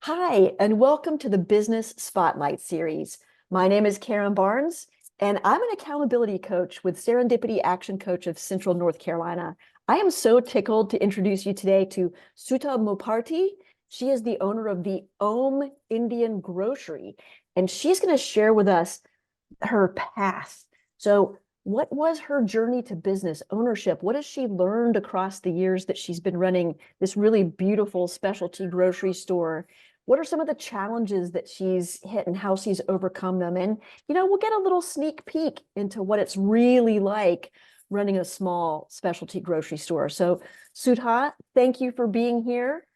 Hi, and welcome to the Business Spotlight series. My name is Karen Barnes, and I'm an accountability coach with Serendipity Action Coach of Central North Carolina. I am so tickled to introduce you today to Sudha Moparthy. She is the owner of the Om Indian Grocery, and she's going to share with us her path. So, what was her journey to business ownership? What has she learned across the years that she's been running this really beautiful specialty grocery store? What are some of the challenges that she's hit and how she's overcome them? And, we'll get a little sneak peek into what it's really like running a small specialty grocery store. So, Sudha, thank you for being here.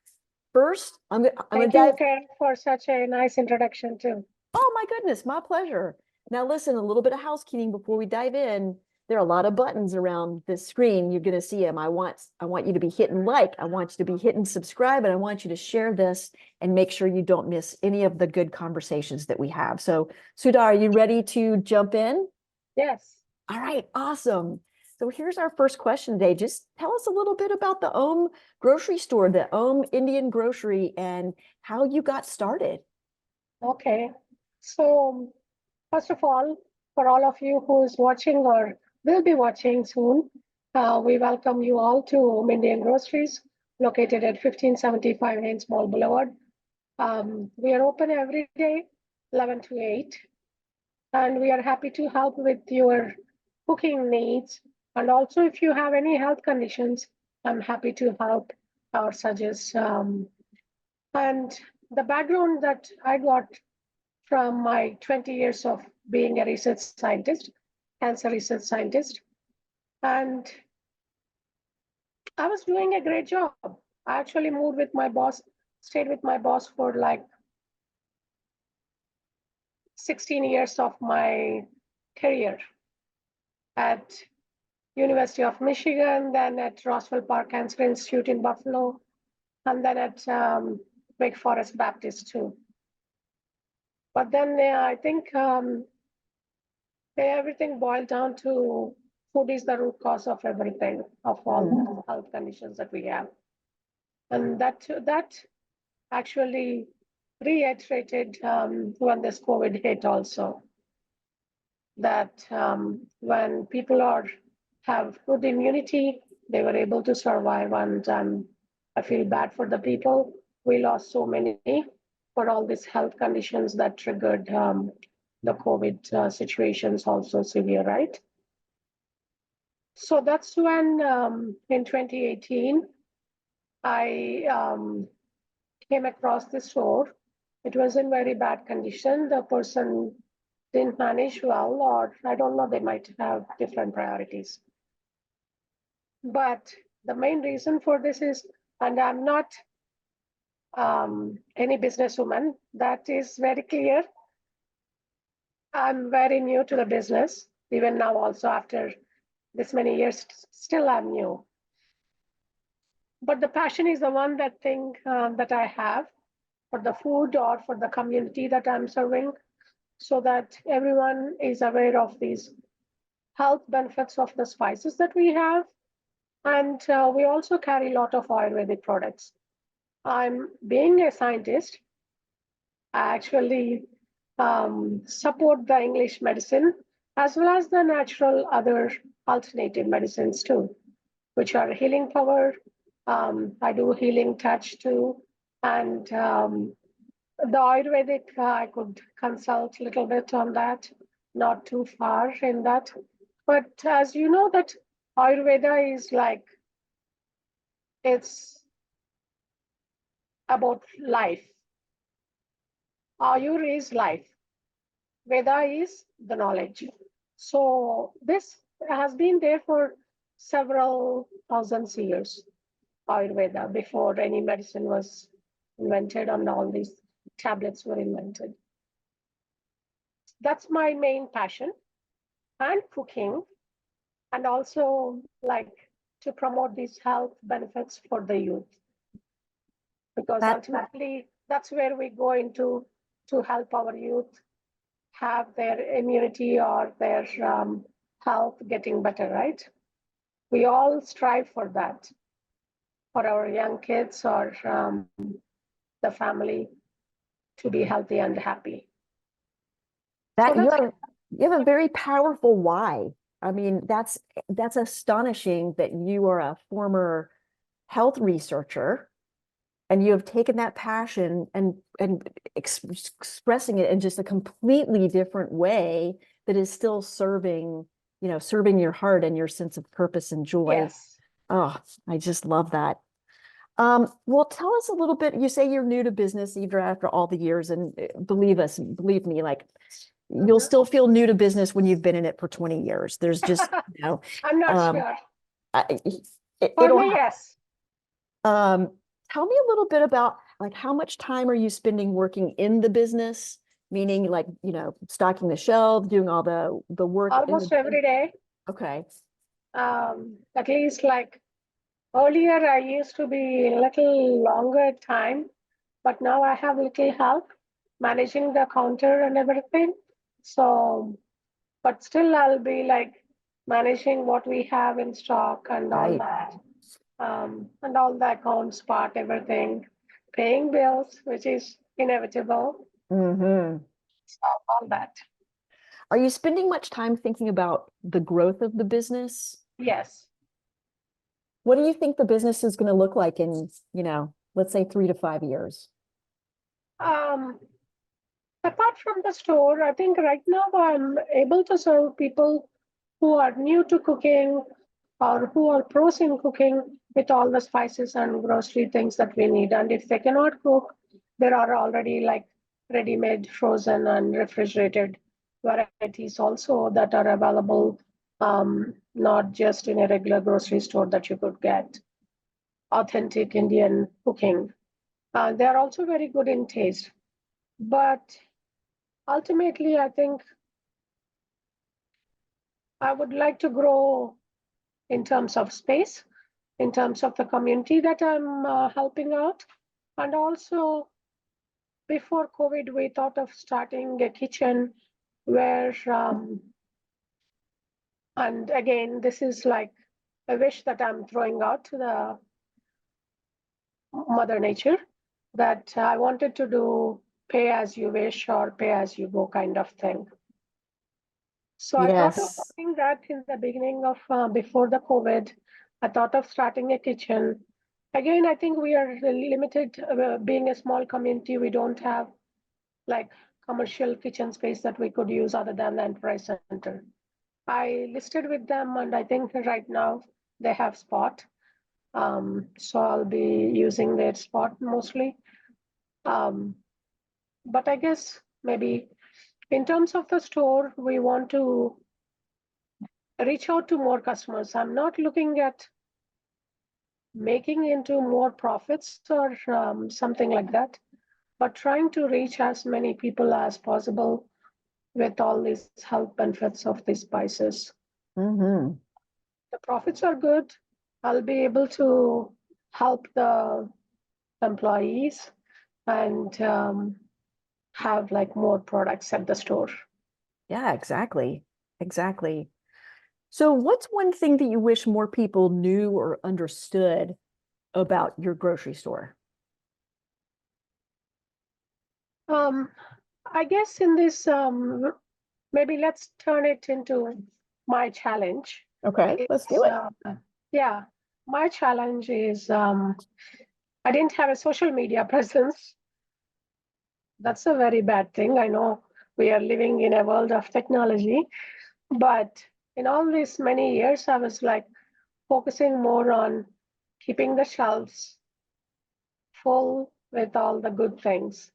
First, I'm going to Thank you, Karen, for such a nice introduction, too. Oh, my goodness, my pleasure. Now, listen, a little bit of housekeeping before we dive in. There are a lot of buttons around this screen. You're going to see them. I want you to be hitting like, I want you to be hitting subscribe, and I want you to share this and make sure you don't miss any of the good conversations that we have. So, Sudha, are you ready to jump in? Yes. All right, awesome. So here's our first question today. Just tell us a little bit about the Om grocery store, the Om Indian Grocery, and how you got started. Okay. So, first of all, for all of you who is watching or will be watching soon, we welcome you all to Indian Groceries, located at 1575 Haynes Mall Boulevard. We are open every day, 11 to 8, and we are happy to help with your cooking needs. And also, if you have any health conditions, I'm happy to help or suggest. And the background that I got from my 20 years of being a research scientist, cancer research scientist. And I was doing a great job. I actually moved with my boss, stayed with my boss for like 16 years of my career at University of Michigan, then at Roswell Park Cancer Institute in Buffalo, and then at Wake Forest Baptist too. But then I think everything boiled down to food is the root cause of everything, of all the health conditions that we have. And that actually reiterated when this COVID hit also, that when people have good immunity, they were able to survive. And I feel bad for the people. We lost so many for all these health conditions that triggered the COVID situations also severe, right? So that's when in 2018, I came across the store. It was in very bad condition. The person didn't manage well, or I don't know, they might have different priorities. But the main reason for this is, and I'm not any businesswoman, that is very clear. I'm very new to the business, even now also after this many years, still I'm new. But the passion is the one that I have for the food or for the community that I'm serving, so that everyone is aware of these health benefits of the spices that we have. And we also carry a lot of Ayurvedic products. I'm being a scientist. I actually support the English medicine as well as the natural other alternative medicines too, which are healing power. I do healing touch too. And the Ayurvedic, I could consult a little bit on that, not too far in that. But as you know, that Ayurveda is like, it's about life. Ayur is life. Veda is the knowledge. So this has been there for several thousands of years, Ayurveda, before any medicine was invented and all these tablets were invented. That's my main passion, and cooking, and also like to promote these health benefits for the youth. Because ultimately, that's where we go into to help our youth have their immunity or their health getting better, right? We all strive for that, for our young kids or the family. to be healthy and happy. So That that's you have a very powerful why. I mean, that's astonishing that you are a former health researcher and you have taken that passion and expressing it in just a completely different way that is still serving, serving your heart and your sense of purpose and joy. yes. Oh, I just love that. Well, tell us a little bit. You say you're new to business even after all the years, and believe me, like you'll Mhm. still feel new to business when you've been in it for 20 years. There's just, I'm not um, sure. For it'll me, yes. um, tell me a little bit about like how much time are you spending working in the business, meaning like, stocking the shelves, doing all the work in Almost every day. okay. At least like earlier, I used to be a little longer time, but now I have little help managing the counter and everything. So, but still, I'll be like managing what we have in stock and all Right. that, and all the accounts part, everything, paying bills, which is inevitable, Mm-hmm. so all that. Are you spending much time thinking about the growth of the business? Yes. What do you think the business is going to look like in, let's say 3 to 5 years? Um, Apart from the store, I think right now I'm able to serve people who are new to cooking or who are pros in cooking with all the spices and grocery things that we need. And if they cannot cook, there are already like ready-made, frozen, and refrigerated varieties also that are available, not just in a regular grocery store that you could get. Authentic Indian cooking. They are also very good in taste. But ultimately, I think I would like to grow in terms of space, in terms of the community that I'm helping out. And also, before COVID, we thought of starting a kitchen where, and again, this is like a wish that I'm throwing out to the Mother Nature, that I wanted to do pay as you wish or pay as you go kind of thing. So I thought of Yes. doing that in the beginning of before the COVID. I thought of starting a kitchen. Again, I think we are really limited. Being a small community, we don't have like commercial kitchen space that we could use other than the enterprise center. I listed with them, and I think right now they have spot. So I'll be using their spot mostly. Um, but I guess maybe in terms of the store, we want to reach out to more customers. I'm not looking at making into more profits or something like that, but trying to reach as many people as possible with all these health benefits of these spices. Mm-hmm. The profits are good. I'll be able to help the employees and have like more products at the store. Yeah, exactly. Exactly. So what's one thing that you wish more people knew or understood about your grocery store? Um, I guess in this, maybe let's turn it into my challenge. Okay, let's It's, do it. yeah, my challenge is I didn't have a social media presence. That's a very bad thing. I know we are living in a world of technology, but in all these many years, I was like focusing more on keeping the shelves full with all the good things.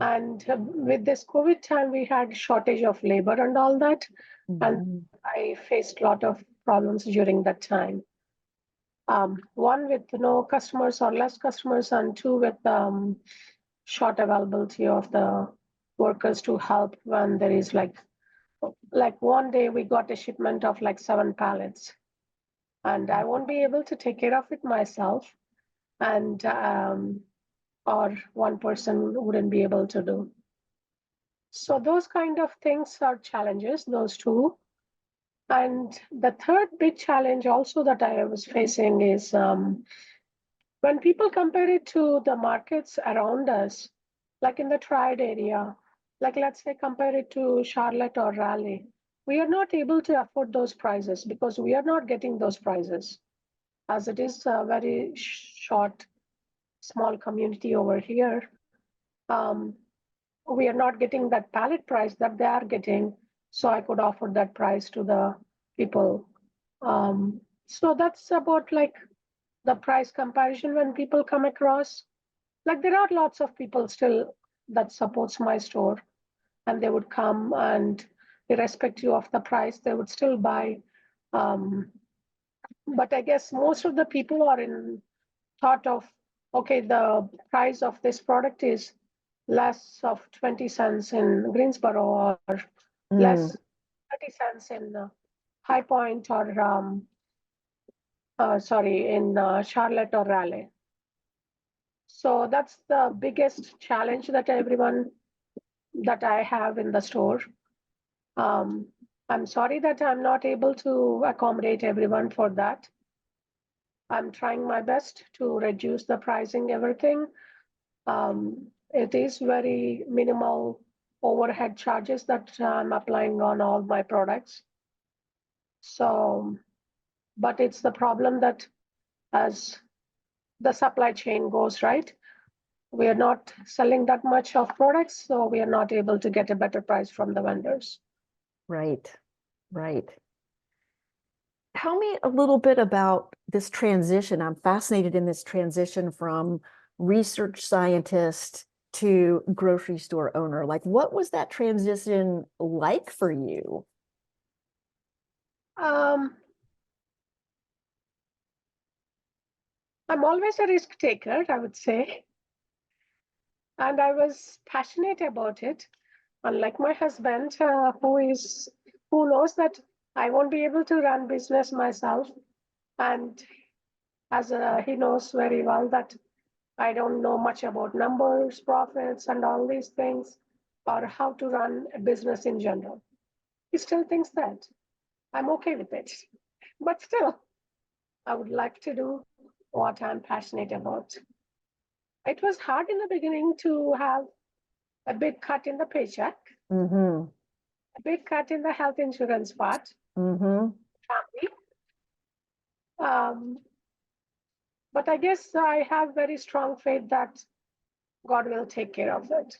And with this COVID time, we had shortage of labor and all that. And Mhm. I faced a lot of problems during that time. One with no customers or less customers, and two with short availability of the workers to help when there is like one day we got a shipment of like 7 pallets, and I won't be able to take care of it myself, and or one person wouldn't be able to do. So those kind of things are challenges, those two. And the third big challenge also that I was facing is when people compare it to the markets around us, like in the Triad area, like let's say compare it to Charlotte or Raleigh, we are not able to afford those prices because we are not getting those prices as it is a very short, small community over here. Um, we are not getting that pallet price that they are getting, so I could offer that price to the people. So that's about like the price comparison when people come across. Like there are lots of people still that supports my store, and they would come and irrespective of the price, they would still buy. Um, but I guess most of the people are in thought of, okay, the price of this product is less of 20 cents in Greensboro or Mm, less 30 cents in High Point or sorry, in Charlotte or Raleigh. So that's the biggest challenge that everyone that I have in the store. Um, I'm sorry that I'm not able to accommodate everyone for that. I'm trying my best to reduce the pricing, everything. It is very minimal overhead charges that I'm applying on all my products. So, but it's the problem that as the supply chain goes, right? We are not selling that much of products, so we are not able to get a better price from the vendors. right, right. Tell me a little bit about this transition. I'm fascinated in this transition from research scientist to grocery store owner. Like, what was that transition like for you? Um, I'm always a risk taker, I would say, and I was passionate about it. Unlike my husband, who knows that I won't be able to run business myself, and he knows very well that I don't know much about numbers, profits, and all these things, or how to run a business in general. He still thinks that I'm okay with it, but still, I would like to do what I'm passionate about. It was hard in the beginning to have a big cut in the paycheck, Mm-hmm. a big cut in the health insurance part, Mm-hmm. family. Um, but I guess I have very strong faith that God will take care of it.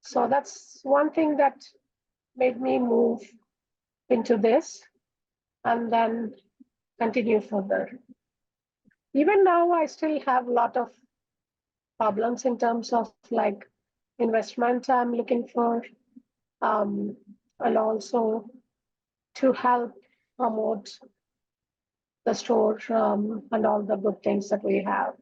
So that's one thing that made me move into this and then continue further. Even now, I still have a lot of problems in terms of like investment I'm looking for, um, and also to help promote the store and all the good things that we have.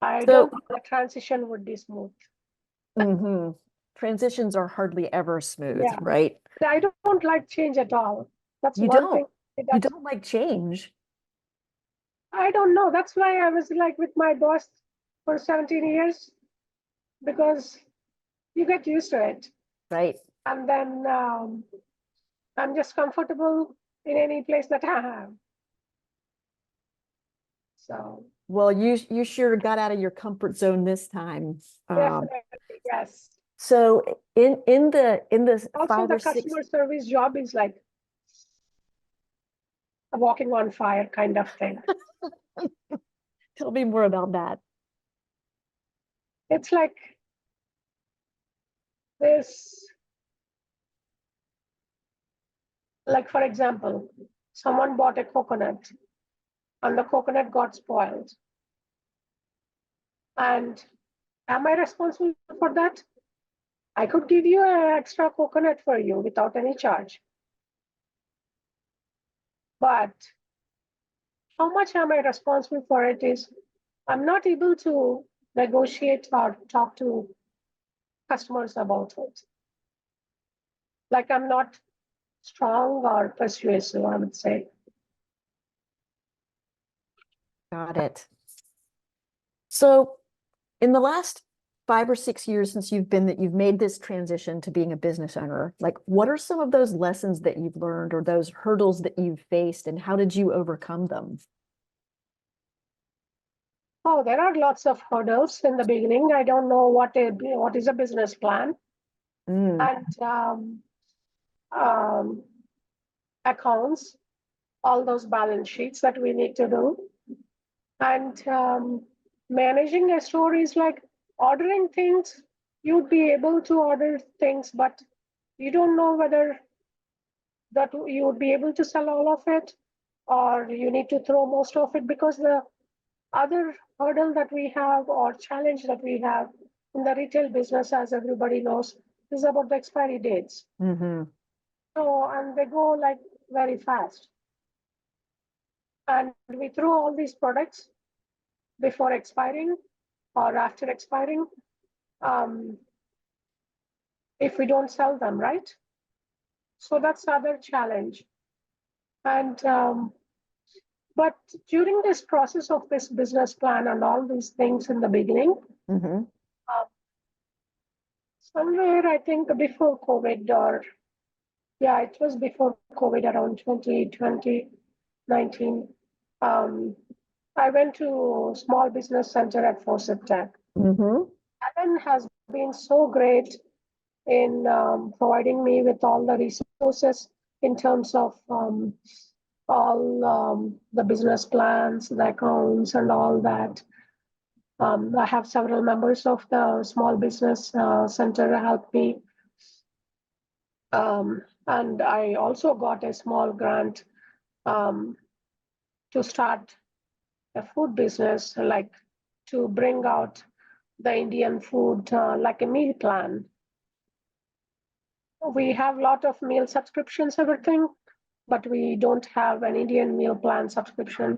I don't So, think the transition would be smooth. mm-hmm. Transitions are hardly ever smooth, Yeah, right? I don't like change at all. That's You one don't. thing You that don't like change, I don't know. That's why I was like with my boss for 17 years because you get used to it. right? And then I'm just comfortable in any place that I have. So Well, you sure got out of your comfort zone this time. definitely, yes. So in the Also, five the or six, customer service job is like a walking on fire kind of thing. tell me more about that. It's like this, like for example, someone bought a coconut and the coconut got spoiled. And am I responsible for that? I could give you an extra coconut for you without any charge. But how much am I responsible for it is I'm not able to negotiate or talk to customers about it. Like I'm not strong or persuasive, I would say. Got it. So in the last 5 or 6 years since you've made this transition to being a business owner, like what are some of those lessons that you've learned or those hurdles that you've faced and how did you overcome them? Oh, there are lots of hurdles in the beginning. I don't know what is a business plan Mm, and um, accounts, all those balance sheets that we need to do. And managing a store is like ordering things. You'd be able to order things, but you don't know whether that you would be able to sell all of it or you need to throw most of it, because the other hurdle that we have or challenge that we have in the retail business, as everybody knows, is about the expiry dates. hmm So, and they go like very fast. And we throw all these products before expiring or after expiring, um, if we don't sell them, right? So that's the other challenge. And but during this process of this business plan and all these things in the beginning, hmm uh, somewhere I think before COVID, or yeah, it was before COVID, around 2020, 19. Um, I went to Small Business Center at Fawcett Tech. hmm Alan has been so great in providing me with all the resources in terms of all the business plans, the accounts, and all that. I have several members of the Small Business Center help me. And I also got a small grant um, to start a food business, like to bring out the Indian food, like a meal plan. We have a lot of meal subscriptions, everything, but we don't have an Indian meal plan subscription.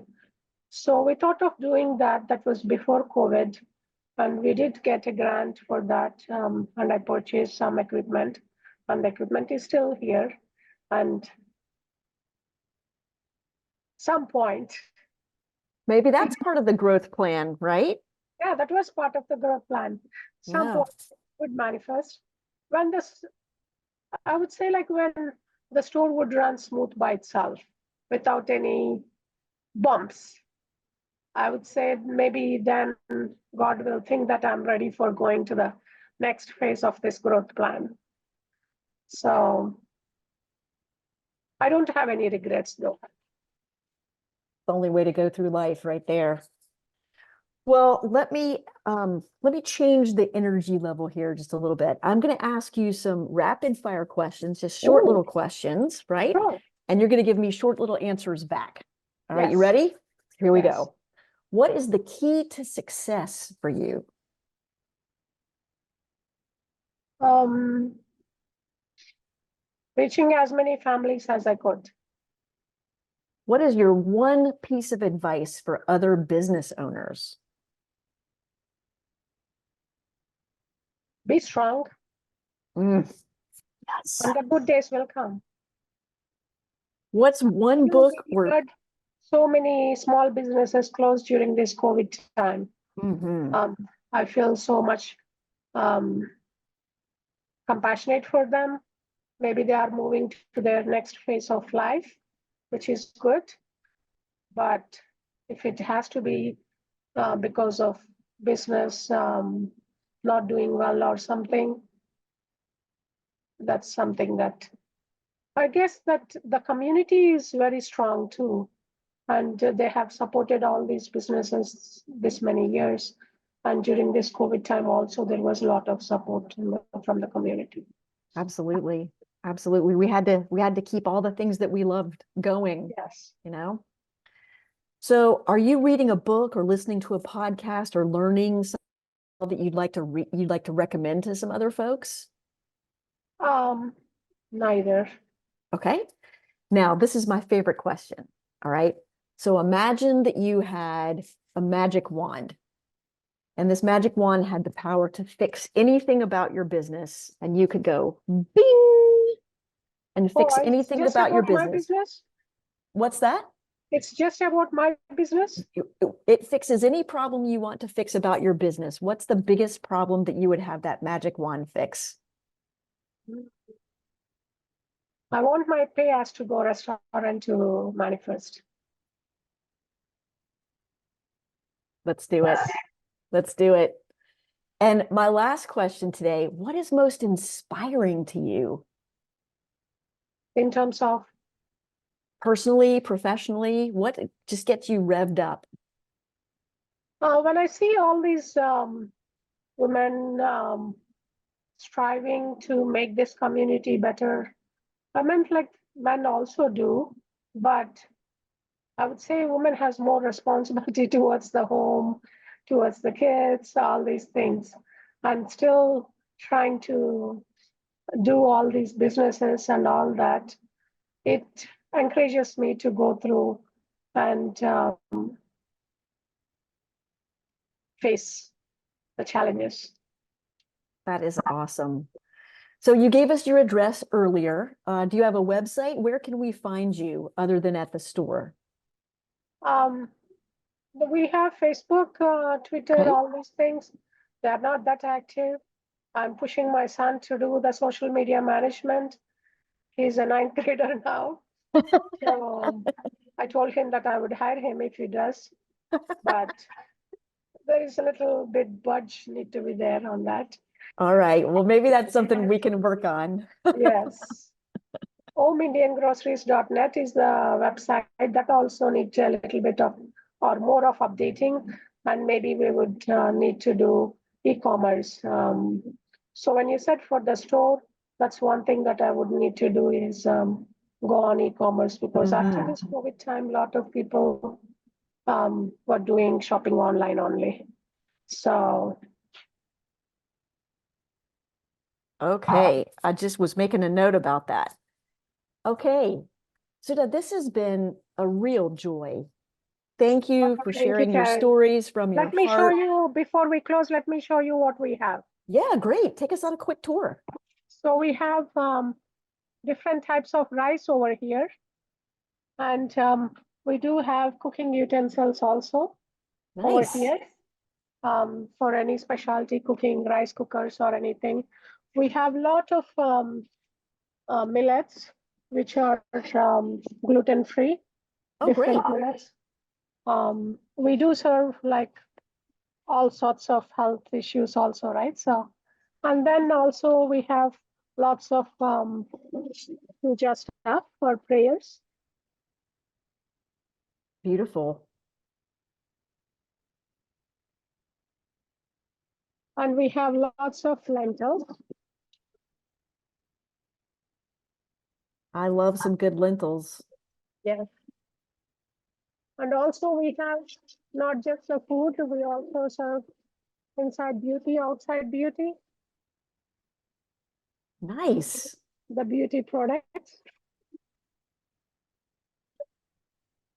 So we thought of doing that. That was before COVID. And we did get a grant for that. And I purchased some equipment, and the equipment is still here. And some point, Maybe that's part of the growth plan, right? yeah, that was part of the growth plan. Some Yeah. point would manifest when this, I would say, like when the store would run smooth by itself without any bumps. I would say maybe then God will think that I'm ready for going to the next phase of this growth plan. So I don't have any regrets though. The only way to go through life right there. Well, let me change the energy level here just a little bit. I'm going to ask you some rapid fire questions, just short Ooh, little questions, right? sure. And you're going to give me short little answers back. All right, you Yes, ready? Here we yes. go. What is the key to success for you? Um, Reaching as many families as I could. What is your one piece of advice for other business owners? Be strong, Mm, yes. and the good days will come. What's one You book or heard so many small businesses closed during this COVID time. Mhm. Um, I feel so much um, compassionate for them. Maybe they are moving to their next phase of life, which is good. But if it has to be because of business not doing well or something, that's something that I guess that the community is very strong too. And they have supported all these businesses this many years. And during this COVID time also, there was a lot of support from the community. Absolutely. Absolutely. We had to keep all the things that we loved going, Yes. you know? So, are you reading a book or listening to a podcast or learning something that you'd like to recommend to some other folks? Um, Neither. Okay. Now, this is my favorite question. All right. So, imagine that you had a magic wand, and this magic wand had the power to fix anything about your business, and you could go bing and Oh, fix it's anything just about your about my business. business. What's that? It's just about my business. It fixes any problem you want to fix about your business. What's the biggest problem that you would have that magic wand fix? I want my pay as to go restaurant to manifest. Let's do it. Let's do it. And my last question today, what is most inspiring to you? In terms of, Personally, professionally, what just gets you revved up? when I see all these women striving to make this community better, I meant like men also do, but I would say women has more responsibility towards the home, towards the kids, all these things, and still trying to do all these businesses and all that. It encourages me to go through and face the challenges. That is awesome. So you gave us your address earlier. Do you have a website? Where can we find you other than at the store? Um, we have Facebook, Twitter, Okay. all these things. They are not that active. I'm pushing my son to do the social media management. He's a ninth grader now. So I told him that I would hire him if he does, but there is a little bit budge need to be there on that. All right. Well, maybe that's something we can work on. Yes. homeindiangroceries.net is the website that also needs a little bit of or more of updating, and maybe we would need to do e-commerce. So when you said for the store, that's one thing that I would need to do is go on e-commerce, because after Mhm. this COVID time, a lot of people were doing shopping online only. So Okay. I just was making a note about that. Okay. Sudha, this has been a real joy. Thank you for thank you, sharing your Karen. stories from your Let me show heart. you, before we close, let me show you what we have. Yeah, great. Take us on a quick tour. So we have different types of rice over here. And we do have cooking utensils also over Nice. here for any specialty cooking, rice cookers or anything. We have a lot of millets, which are gluten-free, Oh, great. different millets. We do serve like all sorts of health issues also, right? So, and then also we have lots of puja stuff for prayers. Beautiful. And we have lots of lentils. I love some good lentils. Yes. And also we have not just the food, we also serve inside beauty, outside beauty, Nice. the beauty products.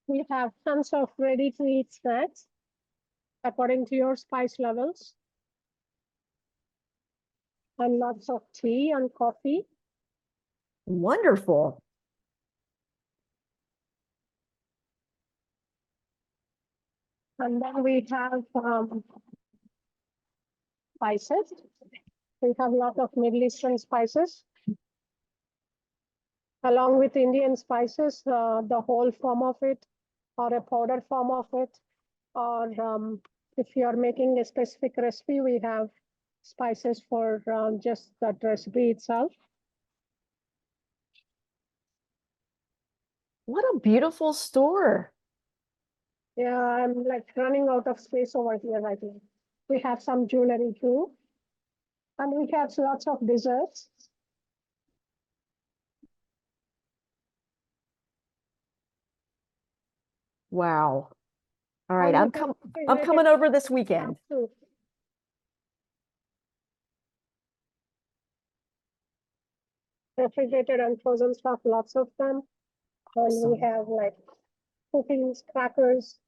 We have tons of ready to eat snacks according to your spice levels, and lots of tea and coffee. Wonderful. And then we have spices. We have a lot of Middle Eastern spices along with Indian spices, the whole form of it or a powder form of it, or if you are making a specific recipe, we have spices for just that recipe itself. What a beautiful store. Yeah, I'm like running out of space over here right now. We have some jewelry too, and we have lots of desserts. Wow. All right, And we have I'm refrigerated coming over this stuff weekend. too. Refrigerated and frozen stuff, lots of them. And we Awesome. have like cookies, crackers,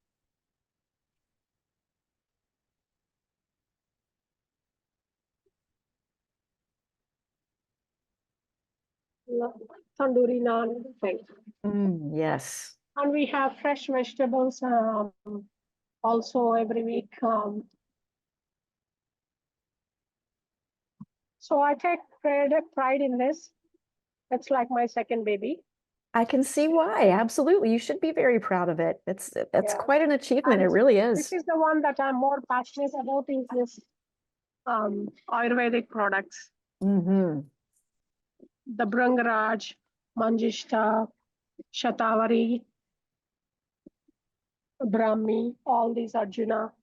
tandoori naan, thing. Yes. And we have fresh vegetables also every week. So I take pride in this. It's like my second baby. I can see why. Absolutely. You should be very proud of it. That's Yeah. quite an achievement. It And really this is. is the one that I'm more passionate about is this Ayurvedic products. Hmm. The Bhrangaraj, Manjishta, Shatavari, Brahmi, all these Arjuna.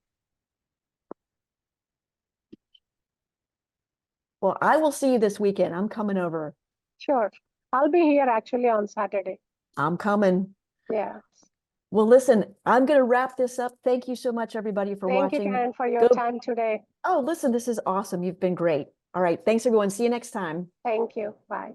Well, I will see you this weekend. I'm coming over. Sure. I'll be here actually on Saturday. I'm coming. Yeah. Well, listen, I'm going to wrap this up. Thank you so much, everybody, for Thank you, watching. Karen, for your Go. time today. Oh, listen, this is awesome. You've been great. All right. Thanks, everyone. See you next time. Thank you. Bye.